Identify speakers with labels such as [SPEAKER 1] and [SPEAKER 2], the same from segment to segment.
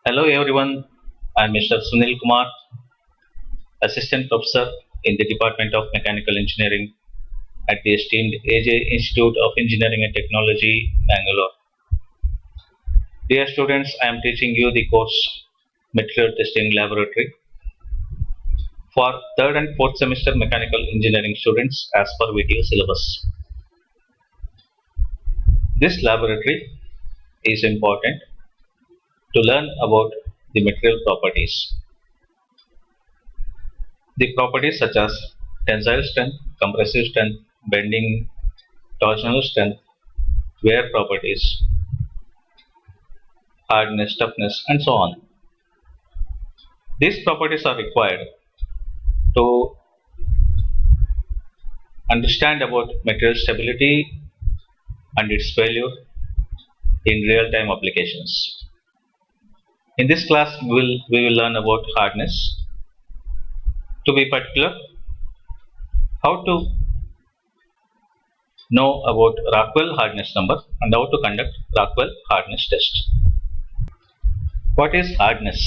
[SPEAKER 1] Hello everyone, I'm Mr. Sunil Kumar, Assistant Professor in the Department of Mechanical Engineering at the esteemed AJ Institute of Engineering and Technology, Bangalore. Dear students, I am teaching you the course Material Testing Laboratory for 3rd and 4th semester Mechanical Engineering students as per VTU syllabus. This laboratory is important to learn about the material properties. The properties such as tensile strength, compressive strength, bending, torsional strength, wear properties, hardness, toughness, and so on. These properties are required to understand about material stability and its failure in real-time applications. In this class, we will learn about hardness. To be particular, how to know about Rockwell hardness number and how to conduct Rockwell hardness test. What is hardness?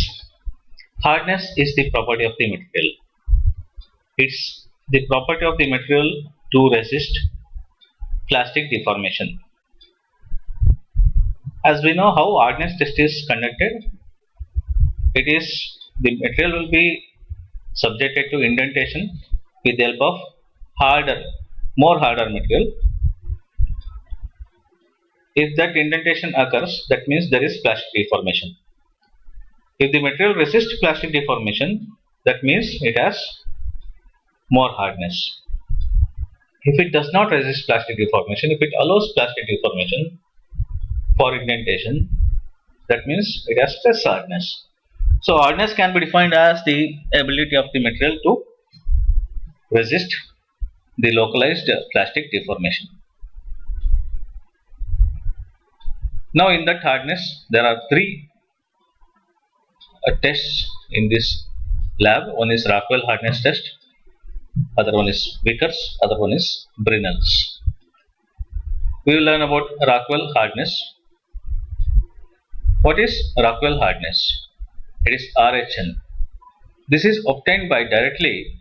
[SPEAKER 1] Hardness is the property of the material. It's the property of the material to resist plastic deformation. As we know how hardness test is conducted, the material will be subjected to indentation with the help of more harder material. If that indentation occurs, that means there is plastic deformation. If the material resists plastic deformation, that means it has more hardness. If it does not resist plastic deformation, if it allows plastic deformation for indentation, that means it has less hardness. So hardness can be defined as the ability of the material to resist the localized plastic deformation. Now in that hardness, there are three tests in this lab. One is Rockwell hardness test, other one is Vickers, other one is Brinell's. We will learn about Rockwell hardness. What is Rockwell hardness? It is RHN. This is obtained by directly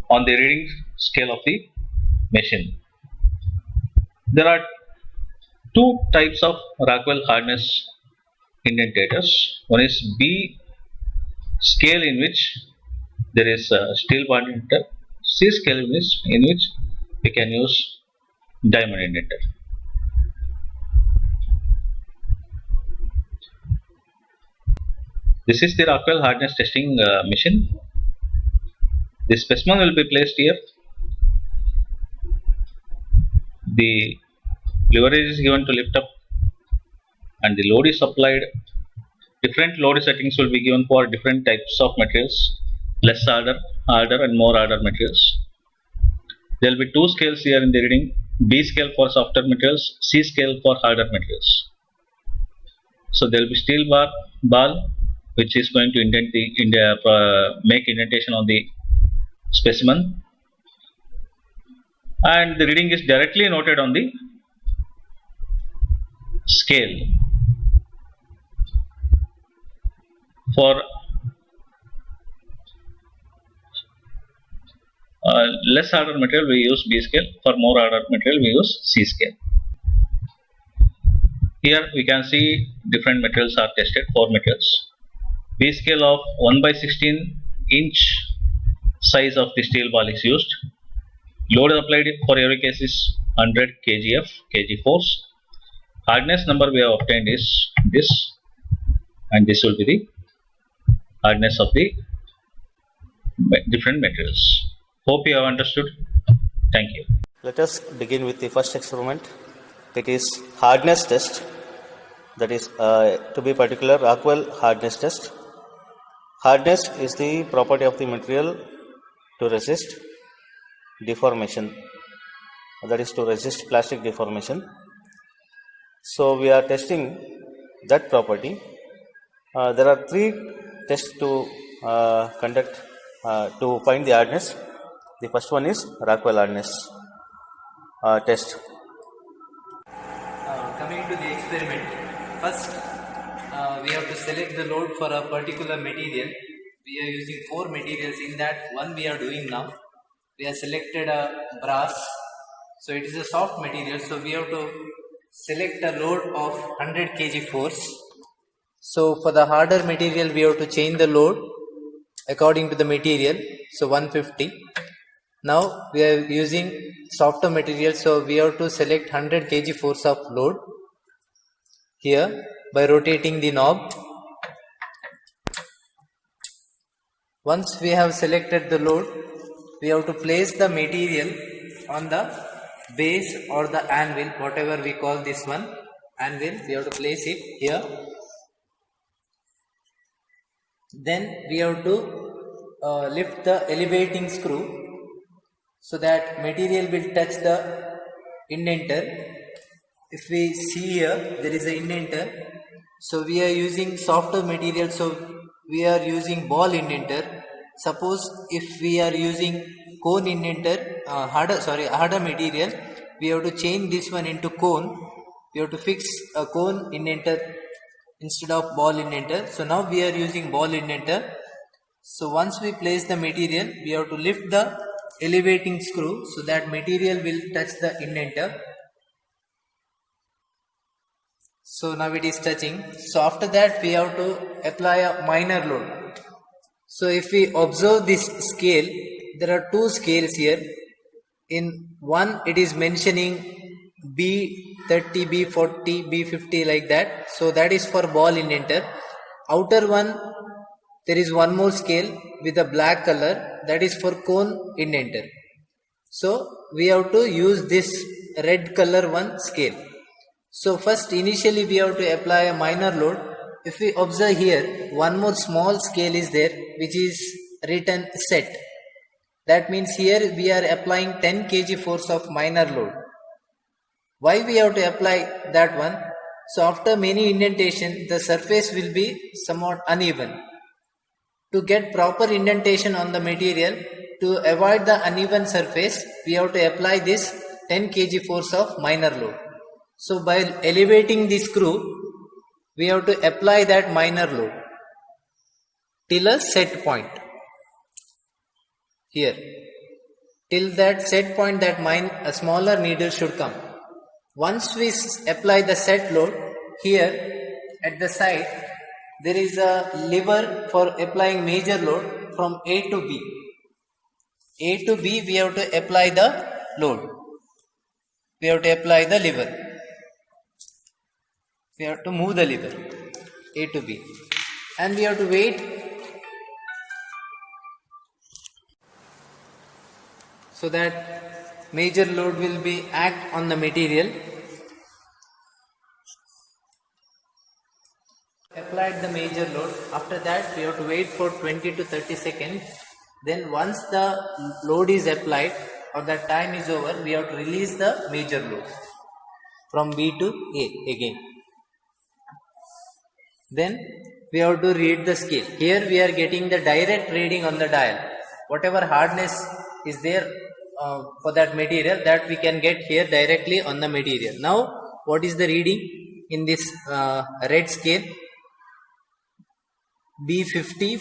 [SPEAKER 1] on the reading scale of the machine. There are two types of Rockwell hardness indentators. One is B scale, in which there is a steel bar indenter. C scale, in which we can use diamond indenter. This is the Rockwell hardness testing machine. The specimen will be placed here. The leverage is given to lift up and the load is applied. Different load settings will be given for different types of materials, less harder and more harder materials. There will be two scales here in the reading: B scale for softer materials, C scale for harder materials. So there will be steel ball which is going to make indentation on the specimen, and the reading is directly noted on the scale. For less harder material we use B scale, for more harder material we use C scale. Here we can see different materials are tested, 4 materials. B scale of 1/16 inch size of the steel ball is used. Load applied for every case is 100 kg force. Hardness number we have obtained is this, and this will be the hardness of the different materials. Hope you have understood. Thank you.
[SPEAKER 2] Let us begin with the first experiment. It is hardness test, that is to be particular Rockwell hardness test. Hardness is the property of the material to resist deformation, that is to resist plastic deformation. So we are testing that property. There are three tests to conduct to find the hardness. The first one is Rockwell hardness test.
[SPEAKER 3] Coming to the experiment, first we have to select the load for a particular material. We are using 4 materials. In that one we are doing now. We have selected a brass. So it is a soft material. So we have to select a load of 100 kg force. So for the harder material we have to change the load according to the material. So 150. Now we are using softer material. So we have to select 100 kg force of load here by rotating the knob. Once we have selected the load, we have to place the material on the base or the anvil, whatever we call this one, anvil. We have to place it here. Then we have to lift the elevating screw so that material will touch the indenter. If we see here, there is an indenter. So we are using softer material, so we are using ball indenter. Suppose if we are using cone indenter, harder material, we have to change this one into cone. We have to fix a cone indenter instead of ball indenter. So now we are using ball indenter. So once we place the material, we have to lift the elevating screw so that material will touch the indenter. So now it is touching. So after that we have to apply a minor load. So if we observe this scale, there are 2 scales here. In one it is mentioning B30, B40, B50 like that. So that is for ball indenter. Outer one, there is one more scale with a black color, that is for cone indenter. So we have to use this red color one scale. So first initially we have to apply a minor load. If we observe here, one more small scale is there which is written set. That means here we are applying 10 kg force of minor load. Why we have to apply that one? So after many indentation, the surface will be somewhat uneven. To get proper indentation on the material, to avoid the uneven surface, we have to apply this 10 kg force of minor load. So by elevating the screw, we have to apply that minor load till a set point. Here, till that set point, that a smaller needle should come. Once we apply the set load, here at the side there is a lever for applying major load from A to B. A to B we have to apply the load. We have to apply the lever. We have to move the lever A to B, and we have to wait so that major load will be act on the material. Applied the major load. After that we have to wait for 20 to 30 seconds. Then once the load is applied or the time is over, we have to release the major load from B to A again. Then we have to read the scale. Here we are getting the direct reading on the dial. Whatever hardness is there for that material, that we can get here directly on the material. Now what is the reading in this red scale? B50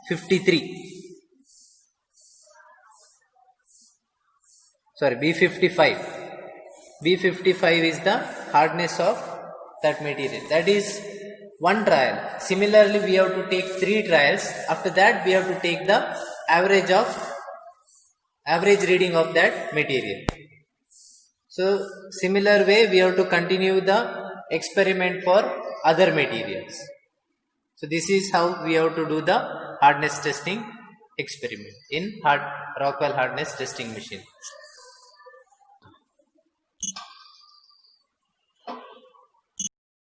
[SPEAKER 3] 53. Sorry, B55. B55 is the hardness of that material. That is one trial. Similarly, we have to take 3 trials. After that, we have to take the average reading of that material. So, similar way, we have to continue the experiment for other materials. So, this is how we have to do the hardness testing experiment in Rockwell hardness testing machine.